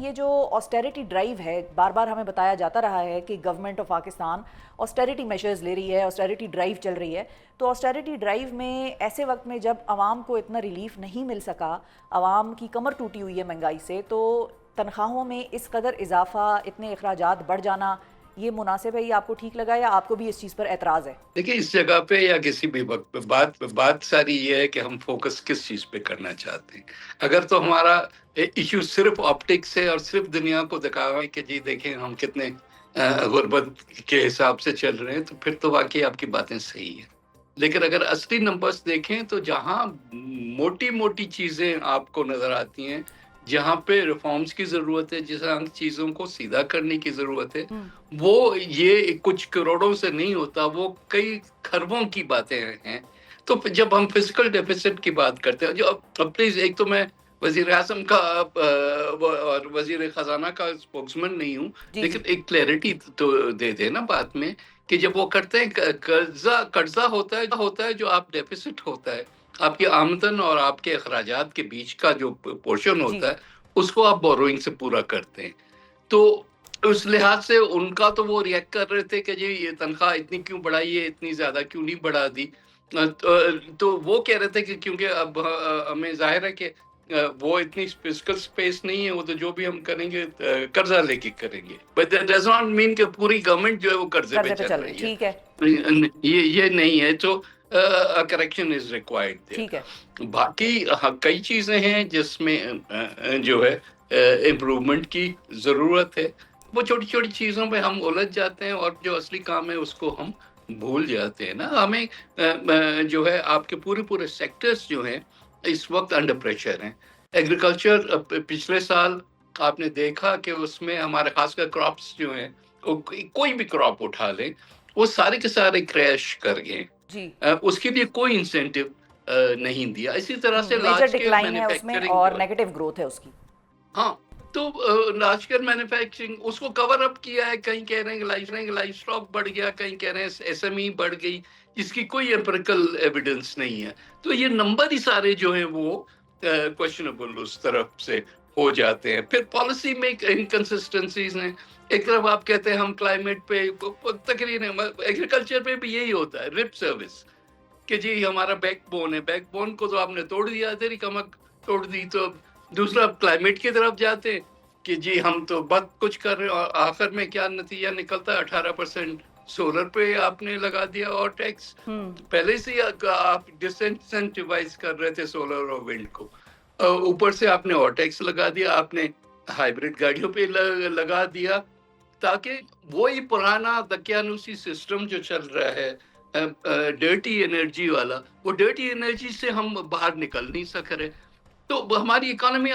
یہ جو آسٹیریٹی ڈرائیو ہے، بار بار ہمیں بتایا جاتا رہا ہے کہ گورنمنٹ آف پاکستان آسٹیریٹی میشرز لے رہی ہے، آسٹیریٹی ڈرائیو چل رہی ہے، تو آسٹیریٹی ڈرائیو میں ایسے وقت میں جب عوام کو اتنا ریلیف نہیں مل سکا، عوام کی کمر ٹوٹی ہوئی ہے مہنگائی سے، تو تنخواہوں میں اس قدر اضافہ، اتنے اخراجات بڑھ جانا، یہ مناسب ہے؟ یہ آپ کو ٹھیک لگا یا آپ کو بھی اس چیز پر اعتراض ہے؟ دیکھیں، اس جگہ پہ یا کسی بھی وقت پہ بات ساری یہ ہے کہ ہم فوکس کس چیز پہ کرنا چاہتے ہیں. اگر تو ہمارا ایشو صرف آپٹکس ہے اور صرف دنیا کو دکھاوا ہے کہ جی دیکھیں ہم کتنے غربت کے حساب سے چل رہے ہیں، تو پھر تو واقعی آپ کی باتیں صحیح ہیں. لیکن اگر اصلی نمبرز دیکھیں تو جہاں موٹی موٹی چیزیں آپ کو نظر آتی ہیں، جہاں پہ ریفارمز کی ضرورت ہے، جہاں چیزوں کو سیدھا کرنے کی ضرورت ہے، وہ یہ کچھ کروڑوں سے نہیں ہوتا، وہ کئی خربوں کی باتیں ہیں. تو جب ہم فزیکل ڈیفیسٹ کی بات کرتے ہیں، جو پلیز، ایک تو میں وزیر اعظم کا اور وزیر خزانہ کا اسپوکسمین نہیں ہوں، جی لیکن ایک کلیئرٹی تو دے دے نا بات میں کہ جب وہ کرتے ہیں قرضہ ہوتا ہے جو آپ ڈیفیسٹ ہوتا ہے، آپ کی آمدن اور آپ کے اخراجات کے بیچ کا جو پورشن جی ہوتا ہے، اس کو آپ بوروئنگ سے پورا کرتے ہیں. تو اس لحاظ سے ان کا تو وہ ریئیکٹ کر رہے تھے کہ جی یہ تنخواہ اتنی کیوں بڑھائی ہے، اتنی زیادہ کیوں نہیں بڑھا دی. تو وہ کہہ رہے تھے کہ کیونکہ اب ہمیں ظاہر ہے کہ وہ اتنی فزیکل سپیس نہیں ہے، وہ تو جو بھی ہم کریں گے قرضہ لے کے کریں گے. But that does not mean کہ پوری گورنمنٹ جو ہے وہ قرضے پہ قرضے پہ چل چل رہی ہے، رہی ٹھیک ہے، ہے. یہ نہیں ہے. تو کریکشن از ریکوائرڈ دیئر. ٹھیک ہے. باقی کئی چیزیں ہیں جس میں جو ہے امپروومنٹ کی ضرورت ہے. وہ چھوٹی چھوٹی چیزوں پہ ہم الجھ جاتے ہیں اور جو اصلی کام ہے اس کو ہم بھول جاتے ہیں نا. ہمیں جو ہے آپ کے پورے سیکٹرز جو ہیں اس وقت انڈر پریشر ہیں. ایگریکلچر پچھلے سال آپ نے دیکھا کہ اس میں ہمارے خاص کر کراپس جو ہیں، کوئی بھی کراپ اٹھا لیں، وہ سارے کے سارے کریش کر گئے. جی، اس کے لیے کوئی انسینٹو نہیں دیا. اسی طرح سے میجر لارج اسکیل ڈکلائن ہے اس میں مینوفیکچرنگ اور جو ہے، نیگیٹو گروتھ ہے اس کی. ہاں، تو لارج اسکیل مینوفیکچرنگ اس کو کور اپ کیا ہے. کہیں کہہ رہے ہیں کہ لائف اسٹاک بڑھ گیا، کہیں کہہ رہے ہیں ایس ایم ای بڑھ گئی، جس کی کوئی ایمپیریکل ایویڈنس نہیں ہے. تو یہ نمبر ہی سارے جو ہیں وہ کویشچنبل اس طرف سے ہو جاتے ہیں. پھر پالیسی میں انکنسسٹنسیز ہیں. ایک طرف آپ کہتے ہیں ہم کلائمیٹ پہ، تقریباً ایگریکلچر پہ بھی یہی ہوتا ہے، رپ سروس کہ جی ہمارا بیک بون ہے. بیک بون کو تو آپ نے توڑ دیا، تیری کمک توڑ دی. تو دوسرا کلائمیٹ کی طرف جاتے کہ جی ہم تو بہت کچھ کر رہے ہیں، اور آخر میں کیا نتیجہ نکلتا ہے؟ 18% سولر پہ آپ نے لگا دیا اور ٹیکس. پہلے سے آپ ڈس انسینٹیوائز کر رہے تھے سولر اور ونڈ کو، اوپر سے آپ نے اور ٹیکس لگا دیا. آپ نے ہائیبرڈ گاڑیوں پہ لگا دیا، تاکہ وہی پرانا دقیانوسی سسٹم جو چل رہا ہے، ڈرٹی انرجی والا، وہ ڈرٹی انرجی سے ہم باہر نکل نہیں سک رہے. تو ہماری اکانومی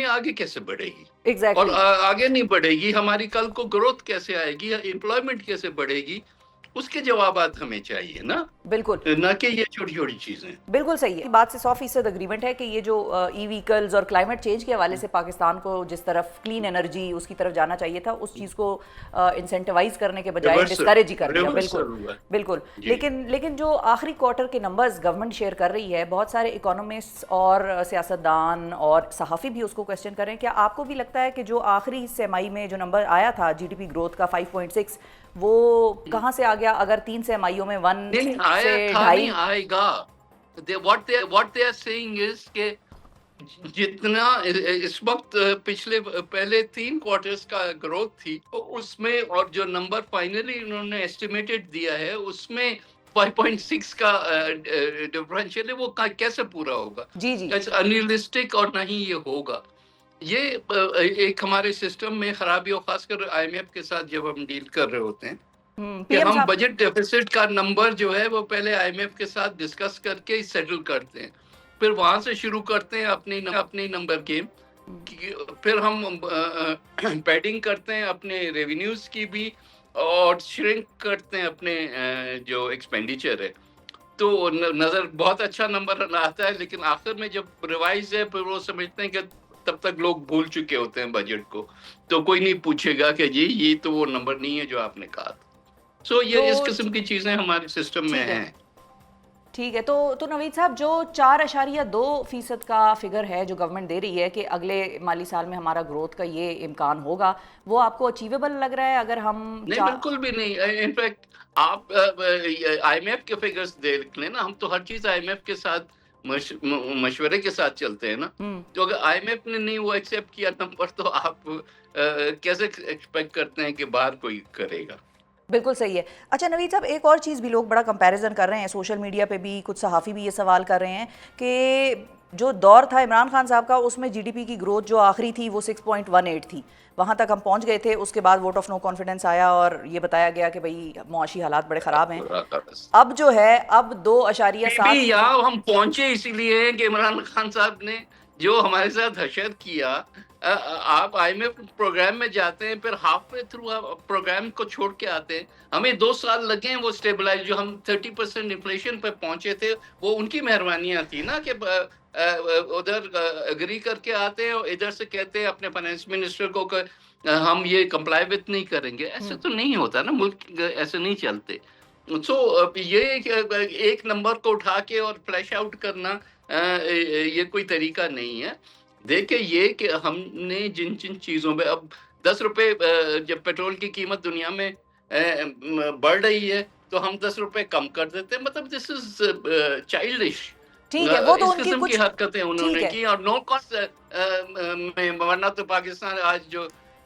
آگے کیسے بڑھے گی؟ اور ایگزیکٹلی. آگے نہیں بڑھے گی، ہماری کل کو گروتھ کیسے آئے گی، امپلائمنٹ کیسے بڑھے گی؟ اس کے جوابات ہمیں چاہیے نا، بالکل نہ کہ یہ چھوٹی چھوٹی چیزیں. بالکل صحیح ہے. بات سے 100% اگریمنٹ ہے کہ یہ جو ای ویکلز اور کلائمیٹ چینج کے حوالے سے پاکستان کو جس طرف کلین انرجی اس کی طرف جانا چاہیے تھا، اس چیز کو انسینٹیوائز کرنے کے بجائے ڈسکریج ہی کر دیا. بالکل بالکل. لیکن جو آخری کوارٹر کے نمبرز گورنمنٹ شیئر کر رہی ہے، بہت سارے اکانومسٹ اور سیاستدان اور صحافی بھی اس کو کویسچن کر رہے ہیں. کیا آپ کو بھی لگتا ہے کہ جو آخری سہ میں جو نمبر آیا تھا جی ڈی پی گروتھ کا 5.6، وہ کہاں سے آ گیا؟ اگر 3 سہ میں 1 نہیں سے آیا تھا، 2.5. نہیں آئے گا. What they are saying is کہ جتنا اس وقت پہلے 3 کوارٹرز کا گروتھ تھی، اس میں اور جو نمبر فائنلی انہوں نے ایسٹیمیٹڈ دیا ہے، اس میں 5.6 کا ڈفرینشیل ہے. وہ کیسے پورا ہوگا؟ جی جی. انریلسٹک اور نہیں یہ ہوگا. یہ ایک ہمارے سسٹم میں خرابی، اور خاص کر آئی ایم ایف کے ساتھ جب ہم ڈیل کر رہے ہوتے ہیں پی کہ ایم ہم صاحب. بجٹ ڈیفیسٹ کا نمبر جو ہے وہ پہلے آئی ایم ایف کے ساتھ ڈسکس کر کے سیٹل کرتے ہیں، پھر وہاں سے شروع کرتے ہیں اپنی نمبر گیم. پھر ہم پیڈنگ کرتے ہیں اپنے ریونیوز کی بھی، اور شرنک کرتے ہیں اپنے جو ایکسپینڈیچر ہے. تو نظر بہت اچھا نمبر آتا ہے، لیکن آخر میں جب ریوائز ہے پھر وہ سمجھتے ہیں کہ تب تک لوگ بھول چکے ہوتے ہیں بجٹ کو، تو کوئی نہیں پوچھے گا کہ جی یہ تو وہ نمبر نہیں ہے جو آپ نے کہا تھا. سو یہ اس تو قسم کی چیزیں ہمارے سسٹم میں ٹھیک ہے. ہیں. ٹھیک ہے. تو نوید صاحب جو 4.2% کا فگر ہے جو گورنمنٹ دے رہی ہے کہ اگلے مالی سال میں ہمارا گروتھ کا یہ امکان ہوگا, وہ آپ کو اچیویبل لگ رہا ہے؟ اگر ہم نہیں, بالکل بھی نہیں. انفیکٹ آپ آئی ایم ایف کے فگرز دیکھ لیں نا, ہم تو ہر چیز آئی ایم ایف کے ساتھ مشورے کے ساتھ چلتے ہیں نا. تو اگر آئی ایم ایف نے نہیں وہ ایکسیپٹ کیا نمبر, تو آپ کیسے ایکسپیکٹ کرتے ہیں کہ باہر کوئی کرے گا؟ بالکل صحیح ہے. اچھا نوید صاحب, ایک اور چیز بھی لوگ بڑا کمپیریزن کر رہے ہیں, سوشل میڈیا پہ بھی کچھ صحافی بھی یہ سوال کر رہے ہیں کہ جو دور تھا عمران خان صاحب کا, اس میں جی ڈی پی کی گروتھ جو آخری تھی وہ 6.18 تھی, وہاں تک ہم پہنچ گئے تھے. اس کے بعد ووٹ آف نو کانفیڈنس آیا اور یہ بتایا گیا کہ بھئی معاشی حالات بڑے خراب ہیں. اب جو ہے اب 2.7 یہاں ہم پہنچے اسی لیے ہیں کہ عمران خان صاحب نے جو ہمارے ساتھ حشر کیا. آپ آئی ایم ایف پروگرام میں جاتے ہیں, پھر ہاف وے تھرو پروگرام کو چھوڑ کے آتے ہیں. ہمیں 2 سال لگے ہیں وہ سٹیبلائز, جو ہم 30% انفلیشن پہ پہنچے تھے وہ ان کی مہربانیاں تھی نا, کہ ادھر اگری کر کے آتے ہیں اور ادھر سے کہتے ہیں اپنے فائنانس منسٹر کو کہ ہم یہ کمپلائی وتھ نہیں کریں گے. ایسے تو نہیں ہوتا نا, ملک ایسے نہیں چلتے. سو یہ ایک نمبر کو اٹھا کے اور فلیش آؤٹ کرنا یہ کوئی طریقہ نہیں ہے. دیکھیں یہ کہ ہم نے جن چیزوں پہ اب 10 روپے جب پیٹرول کی قیمت دنیا میں بڑھ رہی ہے تو ہم 10 روپے کم کر دیتے ہیں. مطلب دس از چائلڈش. ٹھیک ہے, وہ تو اس ان کی قسم کی کچھ حرکتیں انہوں نے کی, اور نو کاسٹ میں, ورنہ تو پاکستان آج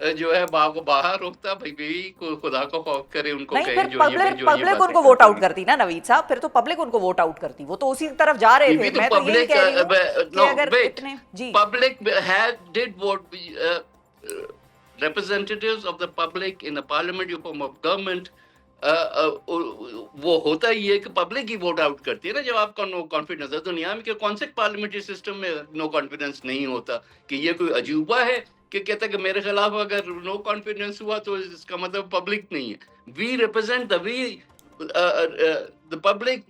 جو ہے باہر روکتا. بھائی خدا کو خوف کرے, ان کو نہیں, کہیں پھر جو یہ پبلک ان کو ووٹ آؤٹ کرتی نا نوید صاحب, پھر تو پبلک ان کو ووٹ آؤٹ کرتی, وہ تو اسی طرف جا رہے تھے. میں تو یہی کہہ رہی ہوں کہ اگر اتنے جی public did vote, representatives of the public in a parliamentary form of government, وہ ہوتا ہی ہے کہ پبلک ہی ووٹ آؤٹ کرتی ہے نا جب آپ کا نو کانفیڈنس ہے. دنیا میں کہ کون سے پارلیمنٹری سسٹم میں نو کانفیڈنس نہیں ہوتا؟ کہ یہ کوئی عجوبہ ہے کہ کہتا ہے کہ میرے خلاف اگر نو کانفیڈنس ہوا تو اس کا مطلب پبلک نہیں ہے. We represent the public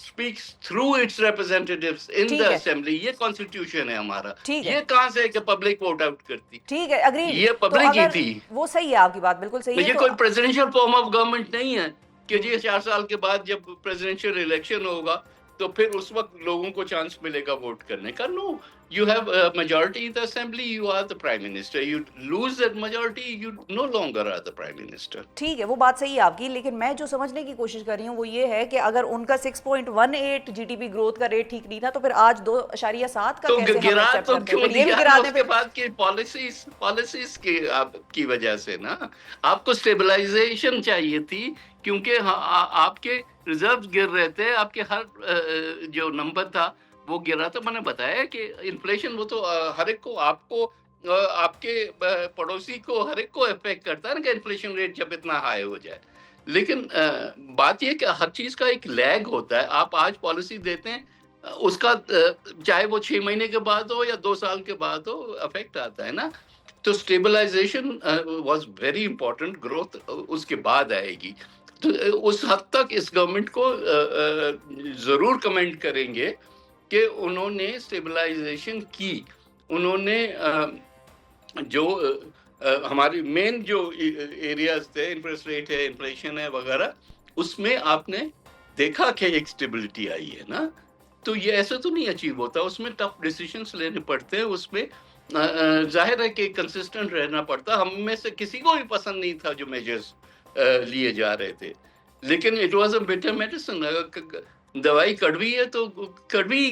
speaks through its representatives in the assembly. یہ کانسٹیٹیوشن ہے ہمارا. یہ کہاں سے ہے کہ پبلک ووٹ آؤٹ کرتی؟ ٹھیک ہے, اگری, یہ پبلک ہی تھی. وہ صحیح ہے, آپ کی بات بالکل صحیح ہے. یہ کوئی پریزیڈنشل فارم آف گورنمنٹ نہیں ہے کہ جی 4 سال کے بعد جب پریزیڈنشل الیکشن ہوگا تو پھر اس وقت لوگوں کو چانس ملے گا ووٹ کرنے کا. نو, you have a majority in the assembly, you are the prime minister. You lose that majority, you no longer are the prime minister. ٹھیک ہے, وہ بات صحیح ہے آپ کی, لیکن میں جو سمجھنے کی کوشش کر رہی ہوں وہ یہ ہے کہ اگر ان کا 6.18 جی ڈی پی گروتھ کا ریٹ ٹھیک نہیں تھا تو پھر آج 2.7 کا کیسے ہم ایکسپٹ کرتے ہیں؟ یہ بھی گرا دیں اس کے بعد کی پالیسیز کی وجہ سے نا. آپ کو سٹیبلائزیشن چاہیے تھی, کیونکہ آپ کے ریزروز گر رہے تھے, آپ کے ہر جو نمبر تھا وہ گرا. تو میں نے بتایا کہ انفلیشن وہ تو ہر ایک کو, آپ کو, آپ کے پڑوسی کو, ہر ایک کو افیکٹ کرتا ہے نا کہ انفلیشن ریٹ جب اتنا ہائی ہو جائے. لیکن بات یہ کہ ہر چیز کا ایک لیگ ہوتا ہے. آپ آج پالیسی دیتے ہیں, اس کا چاہے وہ 6 مہینے کے بعد ہو یا 2 سال کے بعد ہو, افیکٹ آتا ہے نا. تو stabilisation was very important, growth اس کے بعد آئے گی. تو اس حد تک اس گورنمنٹ کو ضرور کمنٹ کریں گے کہ انہوں نے اسٹیبلائزیشن کی. انہوں نے جو ہماری مین جو ایریاز تھے, انٹرسٹ ریٹ ہے, انفلیشن ہے وغیرہ, اس میں آپ نے دیکھا کہ ایک اسٹیبلٹی آئی ہے نا. تو یہ ایسا تو نہیں اچیو ہوتا, اس میں ٹف ڈیسیشنس لینے پڑتے ہیں. اس میں ظاہر ہے کہ کنسسٹنٹ رہنا پڑتا. ہم میں سے کسی کو بھی پسند نہیں تھا جو میجرز لیے جا رہے تھے, لیکن it was a better medicine. دوائی کڑوی ہے تو کڑوی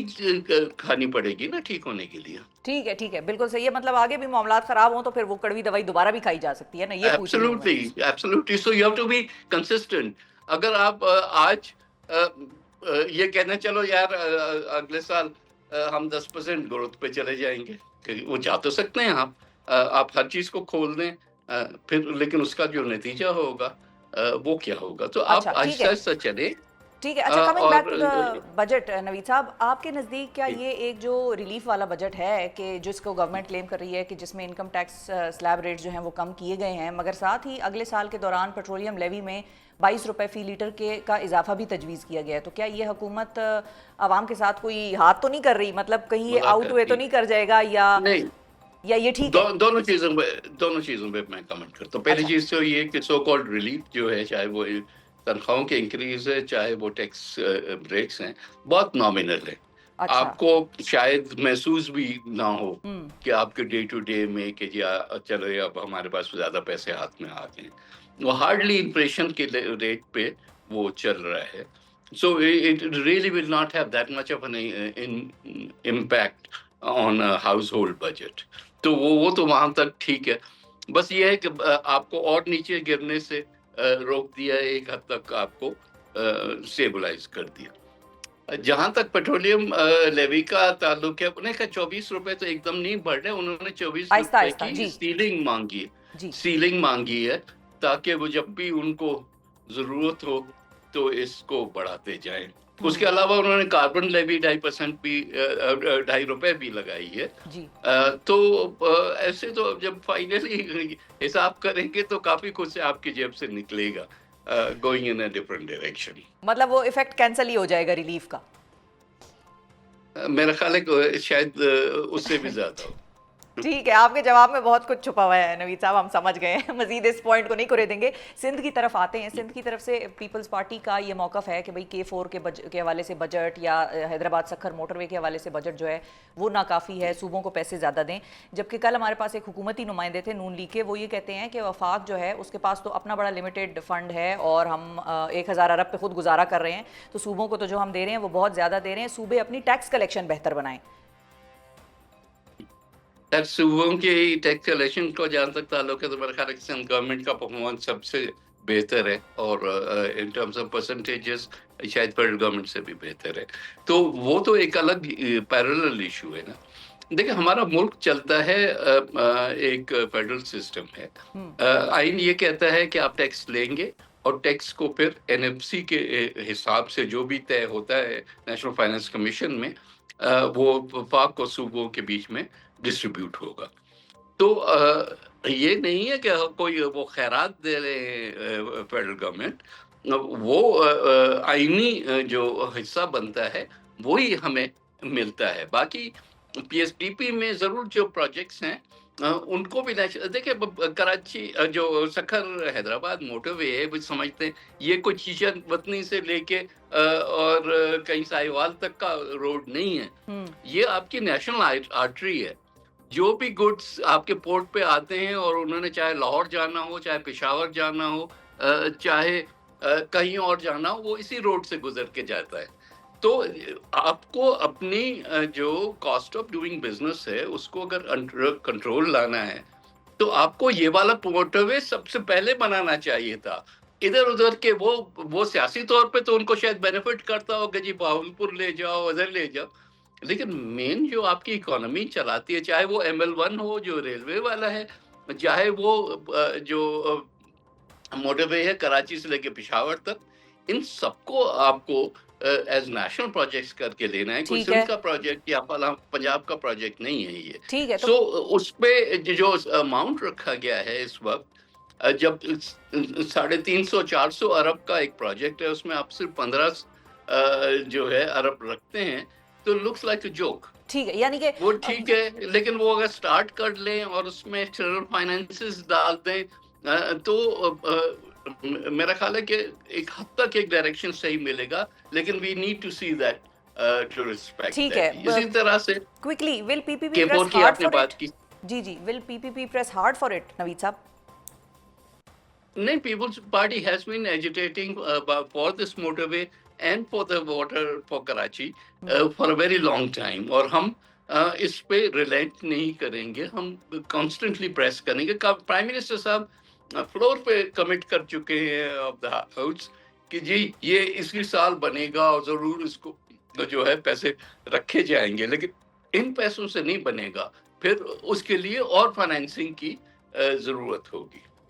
کھانی پڑے گی نا ٹھیک ہونے کے لیے. ٹھیک ہے, ٹھیک ہے, بالکل صحیح ہے. مطلب آگے بھی معاملات خراب ہوں تو پھر وہ کڑوی دوائی دوبارہ بھی کھائی جا سکتی ہے نا, یہ پوچھ رہی ہوں میں. Absolutely. So you have to be consistent. اگر آپ آج یہ کہنا چلو یار اگلے سال ہم 10% گروتھ پہ چلے جائیں گے, وہ جا تو سکتے ہیں آپ ہر چیز کو کھول دیں, پھر لیکن اس کا جو نتیجہ ہوگا وہ کیا ہوگا. تو آپ آہستہ آہستہ چلیں. ٹھیک ہے. اچھا, coming back to the budget, Naveed صاحب آپ کے نزدیک کیا یہ ایک جو ریلیف والا بجٹ ہے کہ جس کو گورنمنٹ کلیم کر رہی ہے کہ جس میں انکم ٹیکس سلیب ریٹ جو ہیں وہ کم کیے گئے ہیں, مگر ساتھ ہی اگلے سال کے دوران پیٹرولیم لیوی میں 22 روپے فی لیٹر کا اضافہ بھی تجویز کیا گیا ہے, تو کیا یہ حکومت عوام کے ساتھ کوئی ہاتھ تو نہیں کر رہی؟ مطلب کہیں یہ آؤٹ ہوئے تو نہیں کر جائے گا یا یہ ٹھیک ہے؟ دونوں چیزوں پہ میں کمنٹ کرتا ہوں. پہلی چیز تو یہ کہ سو کالڈ ریلیف جو ہے, چاہے وہ تنخواہوں کے انکریز ہے چاہے وہ ٹیکس بریکس ہیں بہت نامنل ہے. اچھا. آپ کو شاید محسوس بھی نہ ہو ہم کہ آپ کے ڈے ٹو ڈے میں کہ جی چلو اب ہمارے پاس زیادہ پیسے ہاتھ میں آ گئے. وہ ہارڈلی انفلیشن کے ریٹ پہ وہ چل رہا ہے. So it really will not have that much of an impact on a household budget. تو وہ تو وہاں تک ٹھیک ہے. بس یہ ہے کہ آپ کو اور نیچے گرنے سے روک دیا ہے, ایک حد تک آپ کو اسٹیبلائز کر دیا. جہاں تک پیٹرولیم لیوی کا تعلق ہے, انہیں کا 24 روپے تو ایک دم نہیں بڑھ رہے, انہوں نے 24 آہستہ روپے آہستہ. کی جی سیلنگ مانگی ہے, جی. سیلنگ مانگی ہے تاکہ وہ جب بھی ان کو ضرورت ہو تو اس کو بڑھاتے جائیں. اس کے علاوہ انہوں نے کاربن لیوی 2.5% بھی 2.5 روپے بھی لگائی ہے. جی تو ایسے تو جب فائنلی حساب کریں گے تو کافی کچھ سے آپ کی جیب سے نکلے گا, going in a different direction. مطلب وہ ایفیکٹ کینسل ہی ہو جائے گا ریلیف کا. میرا خیال ہے کہ شاید اس سے بھی زیادہ ہو. ٹھیک ہے, آپ کے جواب میں بہت کچھ چھپا ہوا ہے نوید صاحب, ہم سمجھ گئے ہیں. مزید اس پوائنٹ کو نہیں کرے دیں گے. سندھ کی طرف آتے ہیں. سندھ کی طرف سے پیپلز پارٹی کا یہ موقف ہے کہ بھئی K4 کے حوالے سے بجٹ یا حیدرآباد سکھر موٹر وے کے حوالے سے بجٹ جو ہے وہ ناکافی ہے, صوبوں کو پیسے زیادہ دیں. جبکہ کل ہمارے پاس ایک حکومتی نمائندے تھے نون لیگ کے, وہ یہ کہتے ہیں کہ وفاق جو ہے اس کے پاس تو اپنا بڑا لمیٹڈ فنڈ ہے اور ہم 1000 ارب پہ خود گزارا کر رہے ہیں, تو صوبوں کو تو جو ہم دے رہے ہیں وہ بہت زیادہ دے رہے ہیں, صوبے اپنی ٹیکس کلیکشن بہتر بنائیں. صوبوں کی ٹیکس کلیکشن کو جہاں تک تعلق ہے تو میرے خیال ہے کہ سندھ گورنمنٹ کا پرفارمنس سب سے بہتر ہے, اور ان ٹرمز آف پرسنٹیجز شاید فیڈرل گورنمنٹ سے بھی بہتر ہے. تو وہ تو ایک الگ پیرلل ایشو ہے نا. دیکھیں ہمارا ملک چلتا ہے ایک فیڈرل سسٹم ہے. آئین یہ کہتا ہے کہ آپ ٹیکس لیں گے اور ٹیکس کو پھر NFC کے حساب سے جو بھی طے ہوتا ہے نیشنل فائنانس کمیشن میں, وہ وفاق اور صوبوں کے بیچ میں ڈسٹریبیوٹ ہوگا. تو یہ نہیں ہے کہ کوئی وہ خیرات دے رہے ہیں فیڈرل گورنمنٹ, وہ آئینی جو حصہ بنتا ہے وہی ہمیں ملتا ہے. باقی PSDP میں ضرور جو پروجیکٹس ہیں ان کو بھی دیکھیں, کراچی جو سکھر حیدرآباد موٹر وے ہے وہ سمجھتے ہیں یہ کوئی چیچن وطنی سے لے کے اور کہیں ساہیوال تک کا روڈ نہیں ہے, یہ آپ کی نیشنل آرٹری ہے. جو بھی گڈس آپ کے پورٹ پہ آتے ہیں اور انہوں نے چاہے لاہور جانا ہو, چاہے پشاور جانا ہو, چاہے کہیں اور جانا ہو, وہ اسی روڈ سے گزر کے جاتا ہے. تو آپ کو اپنی جو کاسٹ آف ڈوئنگ بزنس ہے اس کو اگر کنٹرول لانا ہے تو آپ کو یہ والا موٹر وے سب سے پہلے بنانا چاہیے تھا. ادھر ادھر کے وہ سیاسی طور پہ تو ان کو شاید بینیفٹ کرتا ہو کہ جی بہاولپور لے جاؤ, ادھر لے جاؤ, لیکن مین جو آپ کی اکانومی چلاتی ہے, چاہے وہ ML1 ہو جو ریلوے والا ہے, چاہے وہ جو موٹر وے ہے کراچی سے لے کے پشاور تک, ان سب کو آپ کو ایز نیشنل پروجیکٹس کر کے لینا ہے. کوئی سندھ کا پروجیکٹ یا پنجاب کا پروجیکٹ نہیں ہے یہ. ٹھیک ہے. سو اس پہ جو اماؤنٹ رکھا گیا ہے اس وقت, جب 350-400 ارب کا ایک پروجیکٹ ہے, اس میں آپ صرف 15 جو ہے ارب رکھتے ہیں, تو لکس لائک اے جوک. ٹھیک ہے, یعنی کہ وہ ٹھیک ہے, لیکن وہ اگر سٹارٹ کر لیں اور اس میں ایکسٹرنل فائنینسز ڈال دیں تو میرا خیال ہے کہ ایک حد تک ایک ڈائریکشن صحیح ملے گا, لیکن we need to see that to respect. ٹھیک ہے, اسی طرح سے quickly will PPP K4 press کی ہارڈ آپ نے فار بات اٹ. کی. جی جی, will PPP press hard for it Naveed صاحب. نہیں, Peoples Party has been agitating for this motorway and for the water for Karachi for a very long time, اور ہم اس پہ ریلینٹ نہیں کریں گے, ہم کانسٹنٹلی پریس کریں گے. پرائم منسٹر صاحب فلور پہ کمٹ کر چکے ہیں آف دا ہاؤس کہ جی یہ اسی سال بنے گا اور ضرور اس کو جو ہے پیسے رکھے جائیں گے, لیکن ان پیسوں سے نہیں بنے گا, پھر اس کے لیے اور فائنینسنگ کی ضرورت ہوگی.